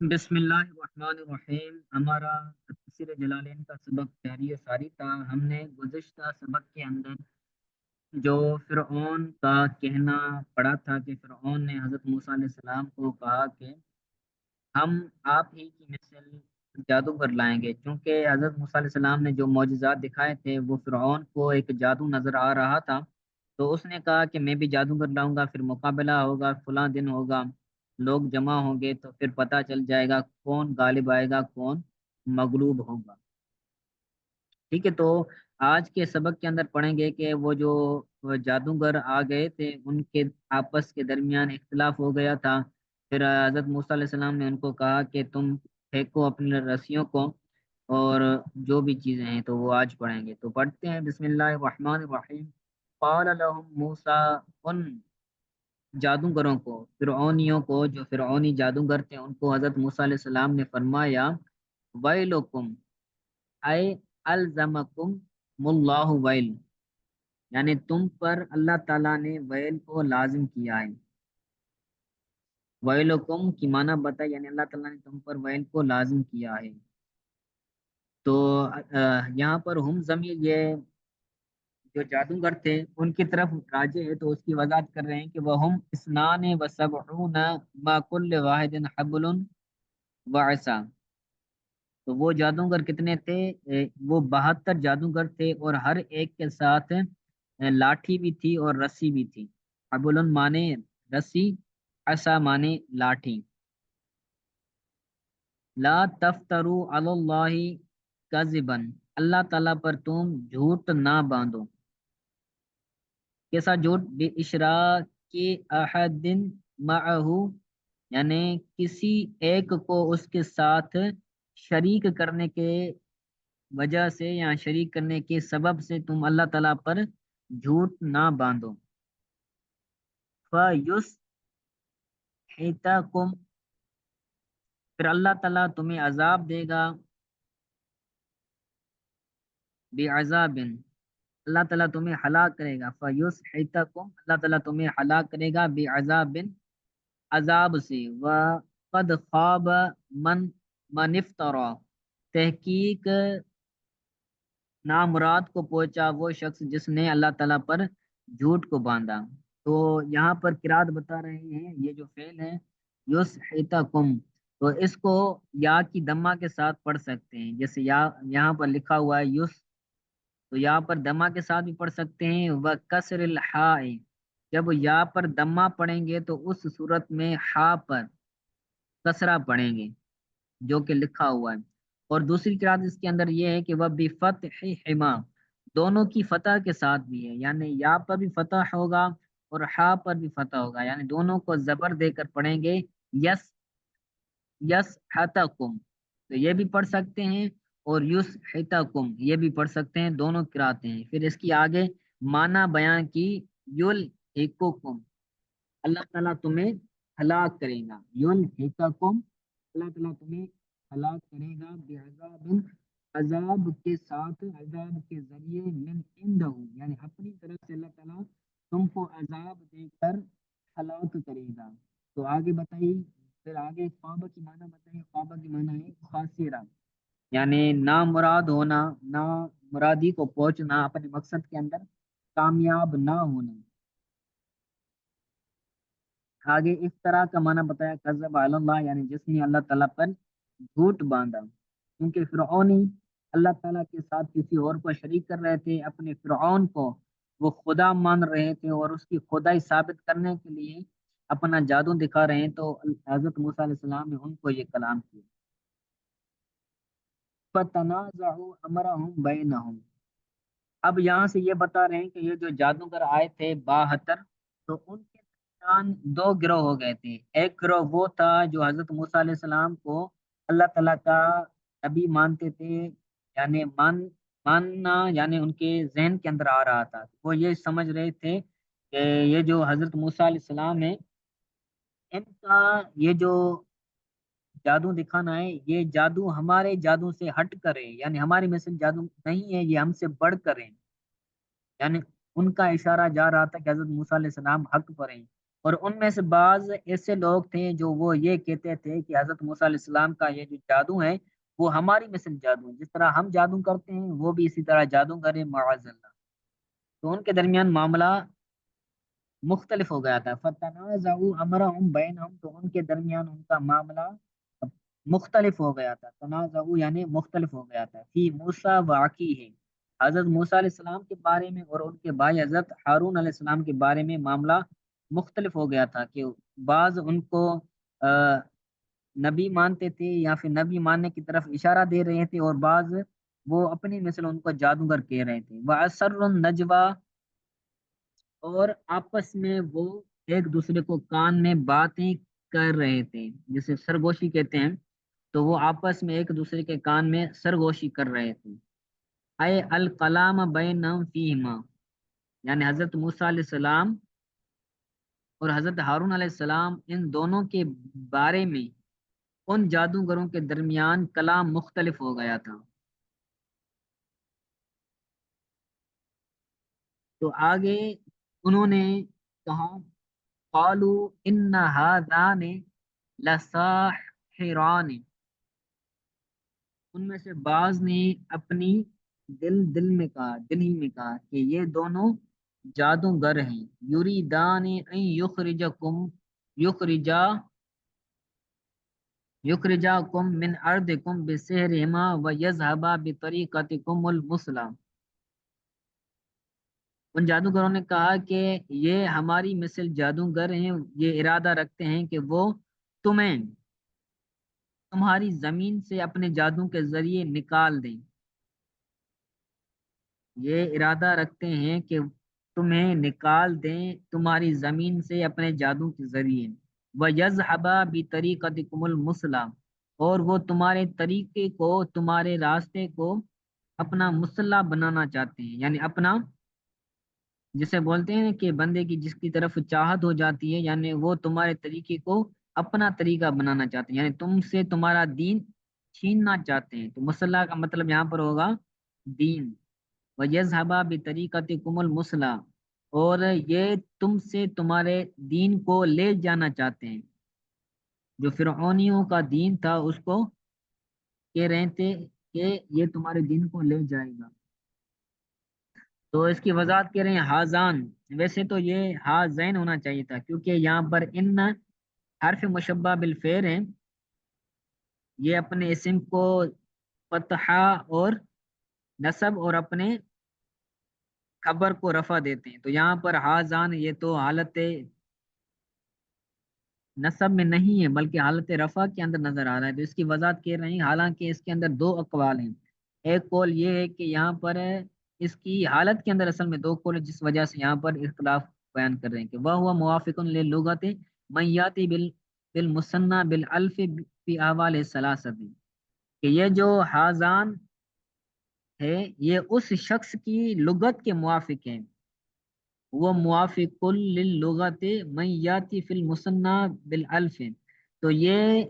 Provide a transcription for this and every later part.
بسم اللہ الرحمن الرحیم۔ ہمارا تفسیر جلالین کا سبق تحریر ساری تھا۔ ہم نے گزشتہ سبق کے اندر جو فرعون کا کہنا پڑا تھا کہ فرعون نے حضرت موسیٰ علیہ السلام کو کہا کہ ہم آپ ہی کی مثل جادوگر لائیں گے، چونکہ حضرت موسیٰ علیہ السلام نے جو معجزات دکھائے تھے وہ فرعون کو ایک جادو نظر آ رہا تھا، تو اس نے کہا کہ میں بھی جادوگر لاؤں گا، پھر مقابلہ ہوگا، فلاں دن ہوگا، لوگ جمع ہوں گے تو پھر پتہ چل جائے گا کون غالب آئے گا، کون مغلوب ہوگا۔ ٹھیک ہے، تو آج کے سبق کے اندر پڑھیں گے کہ وہ جادوگر آ گئے تھے، ان کے آپس کے درمیان اختلاف ہو گیا تھا۔ پھر حضرت موسیٰ علیہ السلام نے ان کو کہا کہ تم پھینکو اپنی رسیوں کو، اور جو بھی چیزیں ہیں تو وہ آج پڑھیں گے۔ تو پڑھتے ہیں، بسم اللہ الرحمن الرحیم۔ قال لهم موسیٰ، ان جادوگروں کو، فرعونیوں کو، جو فرعونی جادوگر تھے، ان کو حضرت موسیٰ علیہ السلام نے فرمایا، ویلکم، اے الزمکم اللہ ویل، یعنی تم پر اللہ تعالیٰ نے ویل کو لازم کیا ہے۔ ویلکم کی معنی بتائی، یعنی اللہ تعالیٰ نے تم پر ویل کو لازم کیا ہے۔ تو یہاں پر ہم ضمیر یہ جو جادوگر تھے ان کی طرف راجع ہے، تو اس کی وضاحت کر رہے ہیں کہ وہ ہم اسنان و سبعون ما کل واحد حبل وعصا۔ تو وہ جادوگر کتنے تھے؟ وہ 72 جادوگر تھے، اور ہر ایک کے ساتھ لاٹھی بھی تھی اور رسی بھی تھی۔ حبل مانے رسی، عصا مانے لاٹھی۔ لا تفتروا علی اللہ کذبا، اللہ تعالیٰ پر تم جھوٹ نہ باندھو۔ کیسا جھوٹ؟ بے اشراک احد معہ، یعنی کسی ایک کو اس کے ساتھ شریک کرنے کے وجہ سے یا شریک کرنے کے سبب سے تم اللہ تعالیٰ پر جھوٹ نہ باندھو۔ فَيُسْحِتَكُمْ، پھر اللہ تعالیٰ تمہیں عذاب دے گا، بعذاب، اللہ تعالیٰ تمہیں ہلاک کرے گا۔ فَيُسْحِتَكُمْ، اللہ تعالیٰ تمہیں ہلاک کرے گا، بعذاب، عذاب سے۔ وَقَدْ خَابَ من افْتَرَى، تحقیق نامراد کو پہنچا وہ شخص جس نے اللہ تعالیٰ پر جھوٹ کو باندھا۔ تو یہاں پر قرات بتا رہے ہیں، یہ جو فعل ہے یسحتکم، تو اس کو یا کی دمہ کے ساتھ پڑھ سکتے ہیں، جیسے یا یہاں پر لکھا ہوا ہے یس، تو یہاں پر دمہ کے ساتھ بھی پڑھ سکتے ہیں۔ وکسر الحاء، جب یا پر دمہ پڑھیں گے تو اس صورت میں ہا پر کسرہ پڑھیں گے جو کہ لکھا ہوا ہے۔ اور دوسری قرات اس کے اندر یہ ہے کہ وہ بفتح حما، دونوں کی فتح کے ساتھ بھی ہے، یعنی یا پر بھی فتح ہوگا اور ہا پر بھی فتح ہوگا، یعنی دونوں کو زبر دے کر پڑھیں گے، یس یس حتکم، تو یہ بھی پڑھ سکتے ہیں، اور یس حتکم یہ بھی پڑھ سکتے ہیں، دونوں قراتیں ہیں۔ پھر اس کی آگے معنی بیان کی، یل حکم، اللہ تعالیٰ تمہیں ہلاک کرے گا، یل حکم، اللہ تعالیٰ تمہیں ہلاک کرے گا، بعذاب، عذاب کے ساتھ، عذاب کے ذریعے، من عنده، یعنی اپنی طرف سے اللہ تعالیٰ تم کو عذاب دے کر ہلاک کرے گا۔ تو آگے بتائیے، پھر آگے خواب کی معنی بتائیے۔ خواب کی معنی ہے خاسرہ، یعنی نامراد ہونا، نا مرادی کو پہنچنا، اپنے مقصد کے اندر کامیاب نہ ہونا۔ آگے اس طرح کا معنی بتایا، کذب علی اللہ، یعنی جس نے اللہ تعالیٰ پر جھوٹ باندھا، کیونکہ فرعونی اللہ تعالیٰ کے ساتھ کسی اور کو شریک کر رہے تھے، اپنے فرعون کو وہ خدا مان رہے تھے، اور اس کی خدائی ثابت کرنے کے لیے اپنا جادو دکھا رہے ہیں۔ تو حضرت موسیٰ علیہ السلام نے ان کو یہ کلام کیا، فَتَنَازَعُوا أَمْرَهُمْ بَيْنَهُمْ، اب یہاں سے یہ بتا رہے ہیں کہ یہ جو جادوگر آئے تھے 72، تو ان کے درمیان دو گروہ ہو گئے تھے۔ ایک گروہ وہ تھا جو حضرت موسیٰ علیہ السلام کو اللہ تعالیٰ کا نبی مانتے تھے، یعنی ماننا یعنی ان کے ذہن کے اندر آ رہا تھا، وہ یہ سمجھ رہے تھے کہ یہ جو حضرت موسیٰ علیہ السلام ہے، ان کا یہ جو جادو دکھانا ہے، یہ جادو ہمارے جادو سے ہٹ کرے، یعنی ہماری مثل جادو نہیں ہے، یہ ہم سے بڑھ کر ہے، یعنی ان کا اشارہ جا رہا تھا کہ حضرت موسیٰ علیہ السلام حق پر ہیں، اور ان میں سے بعض ایسے لوگ تھے جو وہ یہ کہتے تھے کہ حضرت موسیٰ علیہ السلام کا یہ جو جادو ہے وہ ہماری مثل جادو ہے، جس طرح ہم جادو کرتے ہیں وہ بھی اسی طرح جادو کرے معاذ اللہ۔ تو ان کے درمیان معاملہ مختلف ہو گیا تھا، فتنازعوا امرهم بینہم، تو ان کے درمیان ان کا معاملہ مختلف ہو گیا تھا، تنازعوا یعنی مختلف ہو گیا تھا، فی موسیٰ واقعی، حضرت موسیٰ علیہ السلام کے بارے میں اور ان کے بھائی حضرت ہارون علیہ السلام کے بارے میں معاملہ مختلف ہو گیا تھا کہ بعض ان کو نبی مانتے تھے یا پھر نبی ماننے کی طرف اشارہ دے رہے تھے، اور بعض وہ اپنی مثل ان کو جادوگر کہہ رہے تھے۔ وَأَسَرُّ النَّجْوَىٰ، اور آپس میں وہ ایک دوسرے کو کان میں باتیں کر رہے تھے، جسے سرگوشی کہتے ہیں، تو وہ آپس میں ایک دوسرے کے کان میں سرگوشی کر رہے تھے۔ اے الکلام بینہم فیہما، یعنی حضرت موسیٰ علیہ السلام اور حضرت ہارون علیہ السلام ان دونوں کے بارے میں ان جادوگروں کے درمیان کلام مختلف ہو گیا تھا۔ تو آگے انہوں نے کہا قالوا ان هذان لساحران، ان میں سے بعض نے اپنی دل ہی میں کہا کہ یہ دونوں جادوگر ہیں، یریدان ان یخرجا یخرجاکم من ارضکم بسحرہما ویذھبا بطریقتکم المثلی، ان جادوگروں نے کہا کہ یہ ہماری مثل جادوگر ہیں، یہ ارادہ رکھتے ہیں کہ وہ تمہیں تمہاری زمین سے اپنے جادو کے ذریعے نکال دیں، یہ ارادہ رکھتے ہیں کہ تمہیں نکال دیں تمہاری زمین سے اپنے جادو کے ذریعے، وَيَذْهَبَا بِطَرِيقَتِكُمُ الْمُثْلَىٰ، اور وہ تمہارے طریقے کو، تمہارے راستے کو اپنا مسلح بنانا چاہتے ہیں، یعنی اپنا، جسے بولتے ہیں کہ بندے کی جس کی طرف چاہت ہو جاتی ہے، یعنی وہ تمہارے طریقے کو اپنا طریقہ بنانا چاہتے ہیں، یعنی تم سے تمہارا دین چھیننا چاہتے ہیں، تو مسلح کا مطلب یہاں پر ہوگا دین، وَيَذْهَبَا بِطَرِيقَتِكُمُ الْمُثْلَىٰ، اور یہ تم سے تمہارے دین کو لے جانا چاہتے ہیں، جو فرعونیوں کا دین تھا اس کو کہہ رہے تھے کہ یہ تمہارے دین کو لے جائے گا۔ تو اس کی وضاحت کہہ رہے ہیں ہاذان، ویسے تو یہ ہاذین ہونا چاہیے تھا کیونکہ یہاں پر ان حرف مشبہ بالفعل ہیں، یہ اپنے اسم کو فتحہ اور نصب اور اپنے خبر کو رفع دیتے ہیں، تو یہاں پر ہاذان یہ تو حالت نصب میں نہیں ہے بلکہ حالت رفع کے اندر نظر آ رہا ہے، تو اس کی وضاحت کہہ رہے ہیں حالانکہ اس کے اندر دو اقوال ہیں، ایک قول یہ ہے کہ یہاں پر اس کی حالت کے اندر اصل میں دو قول ہے، جس وجہ سے یہاں پر اختلاف بیان کر رہے ہیں کہ وہ ہوا موافق للغت من یاتی بالمثنى بالالف فی احوال الثلاثہ، کہ یہ جو ہاذان ہے یہ اس شخص کی لغت کے موافق ہے، وہ موافق للغت من یاتی فی المثنى بالالف، تو یہ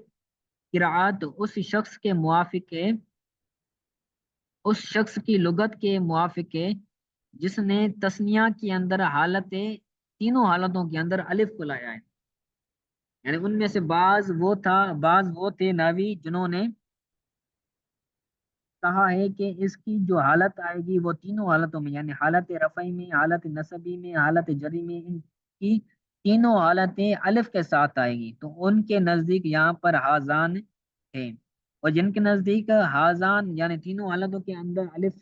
قرآت اس شخص کے موافق ہے، اس شخص کی لغت کے موافق ہے جس نے تسنیہ کے اندر تینوں حالتوں کے اندر الف کو لایا ہے، یعنی ان میں سے بعض وہ تھے ناوی جنہوں نے کہا ہے کہ اس کی جو حالت آئے گی وہ تینوں حالتوں میں، یعنی حالت رفعی میں، حالت نصبی میں، حالت جری میں، ان کی تینوں حالتیں الف کے ساتھ آئے گی، تو ان کے نزدیک یہاں پر ہاذان ہے، اور جن کے نزدیک ہاذان یعنی تینوں حالتوں کے اندر الف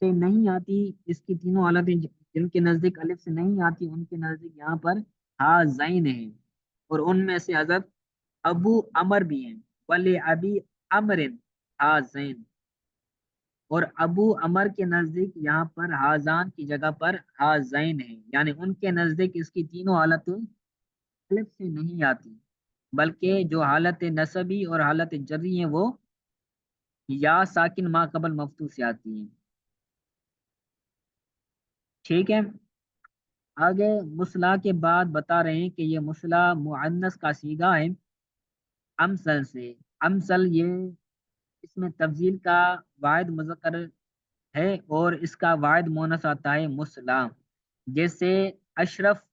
سے نہیں آتی، اس کی تینوں حالتیں جن کے نزدیک الف سے نہیں آتی ان کے نزدیک یہاں پر ہاذین ہے، اور ان میں سے حضرت ابو امر بھی ہیں، ولی ابی امر ہاذین، اور ابو عمر کے نزدیک یہاں پر ہاذان کی جگہ پر ہاذین ہے، یعنی ان کے نزدیک اس کی تینوں حالتیں الف سے نہیں آتی بلکہ جو حالت نصبی اور حالت جری ہیں وہ یا ساکن ما قبل مفتوح سے آتی ہیں، ٹھیک ہے۔ آگے مصلح کے بعد بتا رہے ہیں کہ یہ مصلح مؤنث کا صیغہ ہے امثل سے، امثل یہ اس میں تفضیل کا واحد مذکر ہے اور اس کا واحد مونس آتا ہے مصلح، جیسے اشرف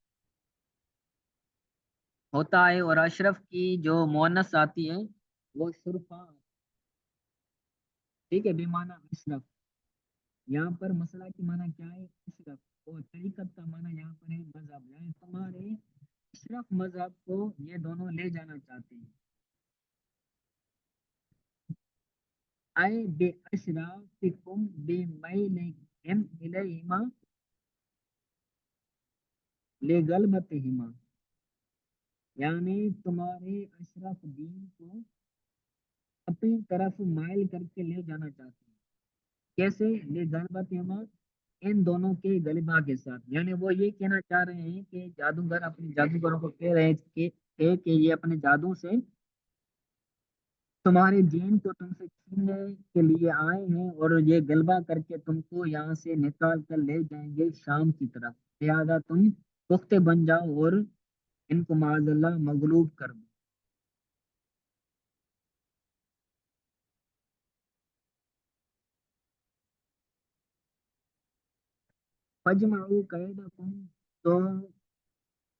ہوتا ہے، اور اشرف کی جو مونس آتی ہے وہ شرفا، ٹھیک ہے، بے معنی اشرف۔ یہاں پر مسئلہ کی معنی کیا ہے؟ اشرف، اور طریقت کا معنی یہاں پر ہے مذہب، یعنی تمہارے اشرف مذہب کو یہ دونوں لے جانا چاہتے ہیں۔ اے بے اشرافکم بے میلہم الیہما لغلبتہما، یعنی تمہارے اشرف دین کو اپنی طرف مائل کر کے لے جانا چاہتے ہیں۔ کیسے؟ لغلبتہما، ان دونوں کے غلبہ کے ساتھ، یعنی وہ یہ کہنا چاہ رہے ہیں کہ جادوگر اپنے جادوگروں کو کہہ رہے کہ یہ اپنے جادو سے تمہارے دین کو تم سے چھیننے کے لیے آئے ہیں، اور یہ غلبہ کر کے تم کو یہاں سے نکال کر لے جائیں گے شام کی طرف، لہذا تم پختہ بن جاؤ اور ان کو معاذ اللہ مغلوب کر دو۔ فجمعوا قیدکم، تو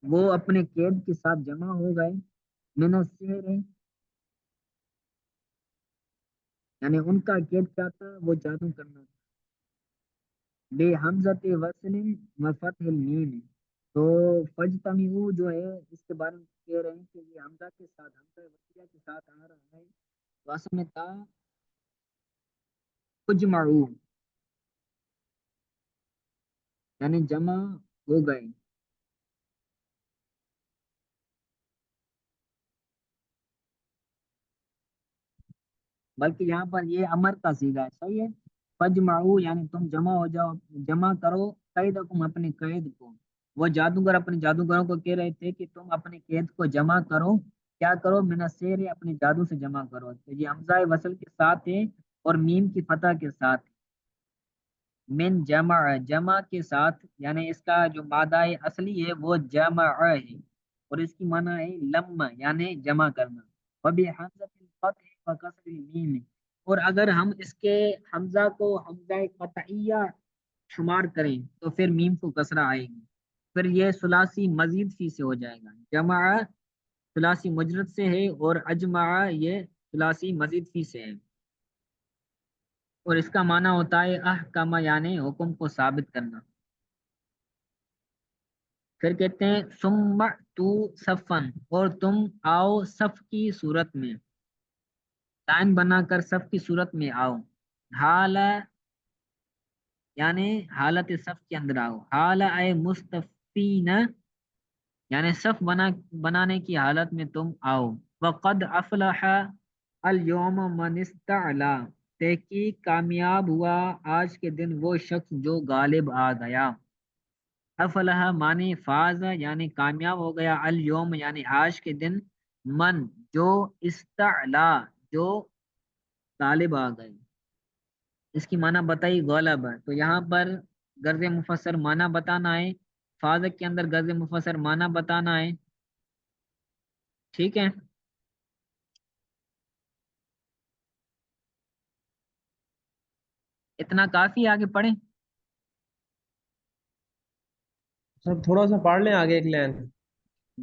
وہ اپنے قید کے ساتھ جمع ہو گئے، من السحر، یعنی ان کا قید کیا تھا؟ وہ جادو کرنا تھا، بے حمزت وصل و فتح المیم، تو فجتمعوا جو ہے اس کے بارے میں کہہ رہے ہیں کہ یہ حمزہ کے ساتھ، حمزہ وصلیہ کے ساتھ آ رہا ہے، واسم میں تھا فجمعوا، یعنی جمع ہو گئے۔ بلکہ یہاں پر یہ امر کا صیغہ ہے، صحیح ہے، فجمعوا یعنی تم جمع ہو جاؤ، جمع کرو قیدکم اپنے قید کو۔ وہ جادوگر اپنے جادوگروں کو کہہ رہے تھے کہ تم اپنے قید کو جمع کرو، کیا کرو؟ من السحر، اپنے جادو سے جمع کرو، تو یہ حمزہ وصل کے ساتھ ہے اور میم کی فتح کے ساتھ، من جمع، جمع کے ساتھ، یعنی اس کا جو مادہ اصلی ہے وہ جمع ہے، اور اس کی معنی ہے لم، یعنی جمع کرنا، وبحمزۃ الفتح وکسر المیم، اور اگر ہم اس کے حمزہ کو حمزہ قطعیہ شمار کریں تو پھر میم کو کسرہ آئے گی، پھر یہ ثلاثی مزید فی سے ہو جائے گا، جمع ثلاثی مجرد سے ہے اور اجمع یہ ثلاثی مزید فی سے ہے، اور اس کا معنی ہوتا ہے احکامہ، یعنی حکم کو ثابت کرنا۔ پھر کہتے ہیں ثم تو صفن، اور تم آؤ صف کی صورت میں، لائن بنا کر صف کی صورت میں آؤ، حال، یعنی حالت صف کے اندر آؤ، حال اے مستفین، یعنی صف بنانے کی حالت میں تم آؤ، وقد افلح اليوم من استعلا، تحقیق کامیاب ہوا آج کے دن وہ شخص جو غالب آ گیا، افلح معنی فاز یعنی کامیاب ہو گیا، الیوم یعنی آج کے دن، من جو، استعلا جو غالب آ گئے، اس کی معنی بتائی غالب، تو یہاں پر غرض مفسر معنی بتانا ہے، فاز کے اندر غرض مفسر معنی بتانا ہے، ٹھیک ہے۔ اتنا کافی، آگے پڑھیں؟ سر تھوڑا سا پڑھ لیں آگے ایک لائن۔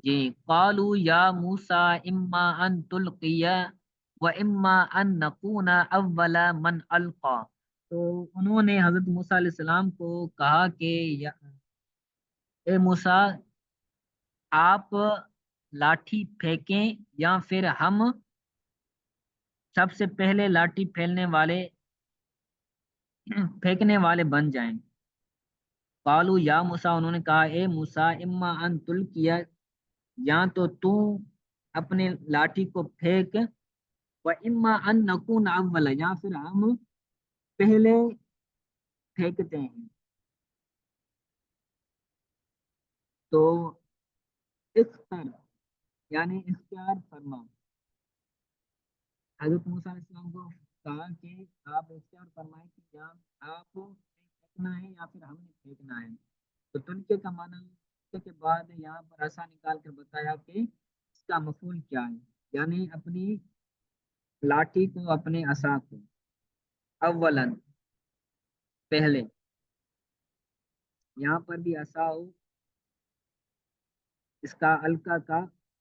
جی، قالو یا موسیٰ اما ان تلقی و اما ان نکون اول من القا، تو انہوں نے حضرت موسیٰ علیہ السلام کو کہا کہ اے موسیٰ، آپ لاٹھی پھینکیں یا پھر ہم سب سے پہلے لاٹھی پھینکنے والے بن جائیں۔ قالو یا موسیٰ، انہوں نے کہا اے موسیٰ، اما ان تلقی، یا تو اپنے لاٹھی کو پھینک، و اما ان نکون اول، یا پھر ہم پہلے پھینکتے ہیں، تو اختر یعنی اختیار فرما، حضرت موسیٰ علیہ السلام کو کہا کہ آپ اختیار فرمائیں کہ یا آپ نے پھینکنا ہے یا پھر ہم نے پھینکنا ہے، تو تنکے کا معنی کے بعد یہاں پر ایسا نکال کر بتایا کہ اس کا مفعول کیا ہے، یعنی اپنی لاٹھی کو، اپنے عصا کو، اولن پہلے، یہاں پر بھی عصا ہو، اس کا الکا کا